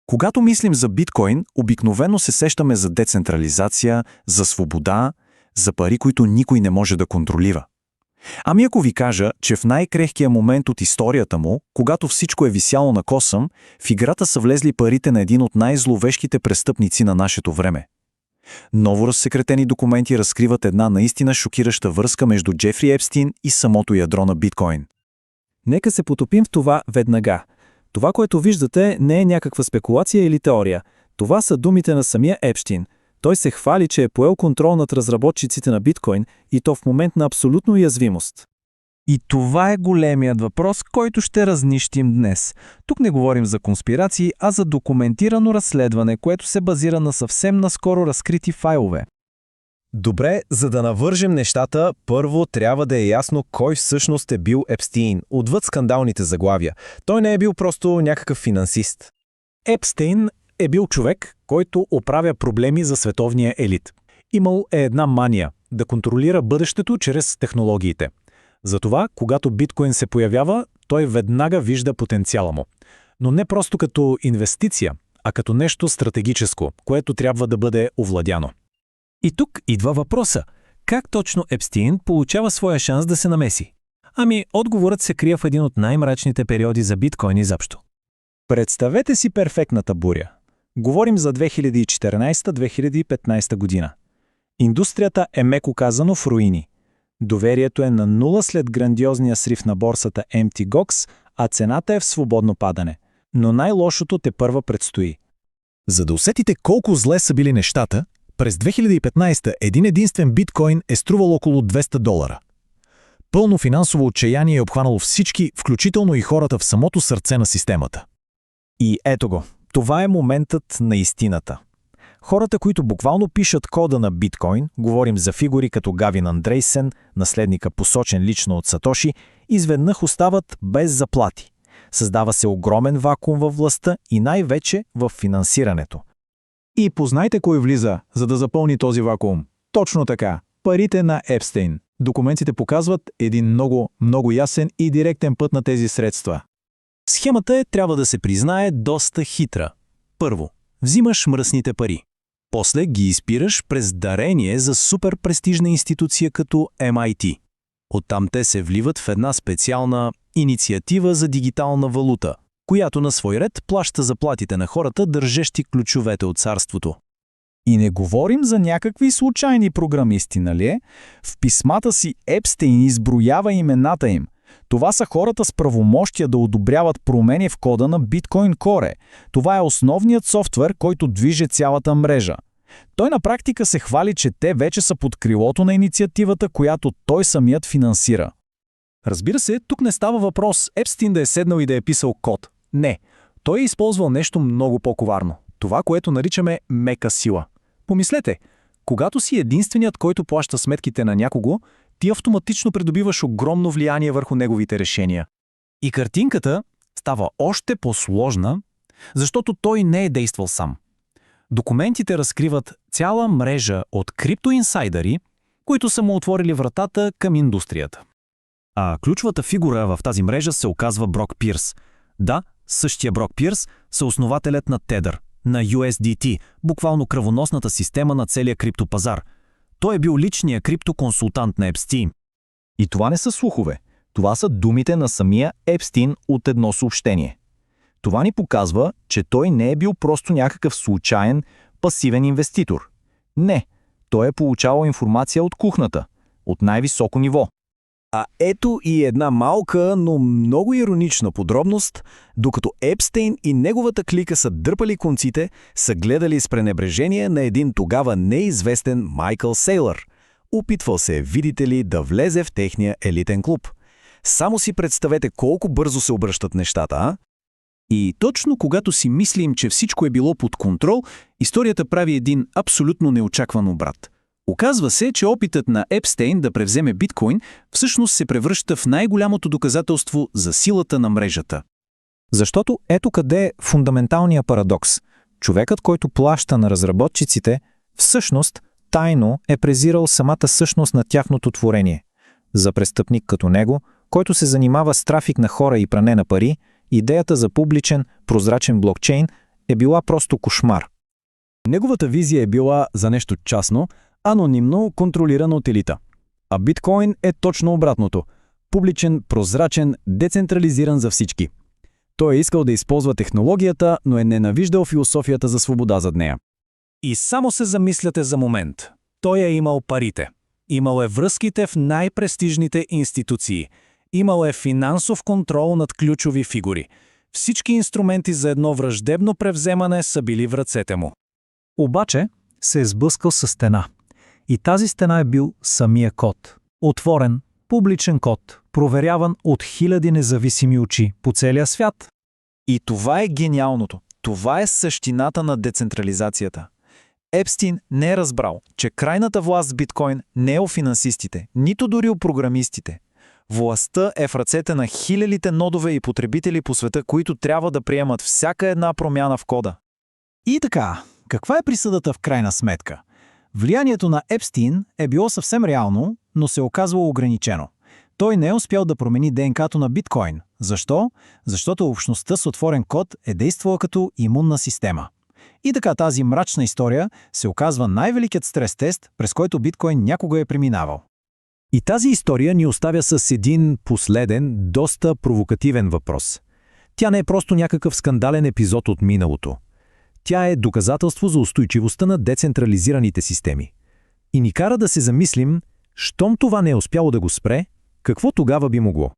Когато мислим за биткоин, обикновено се сещаме за децентрализация, за свобода, за пари, които никой не може да контролира. Ами ако ви кажа, че в най-крехкия момент от историята му, когато всичко е висяло на косъм, в играта са влезли парите на един от най-зловещите престъпници на нашето време. Ново разсекретени документи разкриват една наистина шокираща връзка между Джефри Епстин и самото ядро на биткоин. Нека се потопим в това веднага. Това, което виждате, не е някаква спекулация или теория. Това са думите на самия Епстин. Той се хвали, че е поел контрол над разработчиците на биткоин и то в момент на абсолютна уязвимост. И това е големият въпрос, който ще разнищим днес. Тук не говорим за конспирации, а за документирано разследване, което се базира на съвсем наскоро разкрити файлове. Добре, за да навържем нещата, първо трябва да е ясно кой всъщност е бил Епстин, отвъд скандалните заглавия. Той не е бил просто някакъв финансист. Епстин е бил човек, който оправя проблеми за световния елит. Имал е една мания – да контролира бъдещето чрез технологиите. Затова, когато биткоин се появява, той веднага вижда потенциала му. Но не просто като инвестиция, а като нещо стратегическо, което трябва да бъде овладяно. И тук идва въпроса. Как точно Епстин получава своя шанс да се намеси? Ами, отговорът се крие в един от най-мрачните периоди за биткоин изобщо. Представете си перфектната буря. Говорим за 2014-2015 година. Индустрията е меко казано в руини. Доверието е на нула след грандиозния срив на борсата MTGOX, а цената е в свободно падане. Но най-лошото тепърва предстои. За да усетите колко зле са били нещата, през 2015 един единствен биткоин е струвал около $200. Пълно финансово отчаяние е обхванало всички, включително и хората в самото сърце на системата. И ето го. Това е моментът на истината. Хората, които буквално пишат кода на биткоин, говорим за фигури като Гавин Андрейсен, наследника посочен лично от Сатоши, изведнъж остават без заплати. Създава се огромен вакуум във властта и най-вече в финансирането. И познайте кой влиза, за да запълни този вакуум. Точно така. Парите на Епстин. Документите показват един много ясен и директен път на тези средства. Схемата трябва да се признае доста хитра. Първо, взимаш мръсните пари. После ги изпираш през дарение за супер престижна институция като MIT. Оттам те се вливат в една специална инициатива за дигитална валута, която на свой ред плаща заплатите на хората, държещи ключовете от царството. И не говорим за някакви случайни програмисти, нали? В писмата си Епстин изброява имената им. Това са хората с правомощия да одобряват промени в кода на Bitcoin Core. Това е основният софтуер, който движи цялата мрежа. Той на практика се хвали, че те вече са под крилото на инициативата, която той самият финансира. Разбира се, тук не става въпрос Епстин да е седнал и да е писал код. Не, той е използвал нещо много по-коварно. Това, което наричаме мека сила. Помислете, когато си единственият, който плаща сметките на някого, ти автоматично придобиваш огромно влияние върху неговите решения. И картинката става още по-сложна, защото той не е действал сам. Документите разкриват цяла мрежа от криптоинсайдъри, които са му отворили вратата към индустрията. А ключовата фигура в тази мрежа се оказва Брок Пирс. Да, същия Брок Пирс, съоснователят на Tether, на USDT, буквално кръвоносната система на целия криптопазар. Той е бил личният криптоконсултант на Епстин. И това не са слухове. Това са думите на самия Епстин от едно съобщение. Това ни показва, че той не е бил просто някакъв случайен, пасивен инвеститор. Не, той е получавал информация от кухнята, от най-високо ниво. А ето и една малка, но много иронична подробност. Докато Епстин и неговата клика са дърпали конците, са гледали с пренебрежение на един тогава неизвестен Майкъл Сейлър. Опитвал се, видите ли, да влезе в техния елитен клуб. Само си представете колко бързо се обръщат нещата, а? И точно когато си мислим, че всичко е било под контрол, историята прави един абсолютно неочакван обрат. Оказва се, че опитът на Епстин да превземе биткоин всъщност се превръща в най-голямото доказателство за силата на мрежата. Защото ето къде е фундаменталният парадокс. Човекът, който плаща на разработчиците, всъщност тайно е презирал самата същност на тяхното творение. За престъпник като него, който се занимава с трафик на хора и пране на пари, идеята за публичен, прозрачен блокчейн е била просто кошмар. Неговата визия е била за нещо частно, анонимно, контролирано от елита. А биткоин е точно обратното. Публичен, прозрачен, децентрализиран за всички. Той е искал да използва технологията, но е ненавиждал философията за свобода зад нея. И само се замисляте за момент. Той е имал парите. Имал е връзките в най-престижните институции. Имал е финансов контрол над ключови фигури. Всички инструменти за едно враждебно превземане са били в ръцете му. Обаче се е сблъскал с стена. И тази стена е бил самия код. Отворен, публичен код, проверяван от хиляди независими очи по целия свят. И това е гениалното. Това е същината на децентрализацията. Епстин не е разбрал, че крайната власт с биткоин не е у финансистите, нито дори у програмистите. Властта е в ръцете на хилядите нодове и потребители по света, които трябва да приемат всяка една промяна в кода. И така, каква е присъдата в крайна сметка? Влиянието на Епстин е било съвсем реално, но се оказвало ограничено. Той не е успял да промени ДНК-то на биткоин. Защо? Защото общността с отворен код е действала като имунна система. И така тази мрачна история се оказва най-великият стрес-тест, през който биткоин някога е преминавал. И тази история ни оставя с един последен, доста провокативен въпрос. Тя не е просто някакъв скандален епизод от миналото. Тя е доказателство за устойчивостта на децентрализираните системи. И ни кара да се замислим, щом това не е успяло да го спре, какво тогава би могло?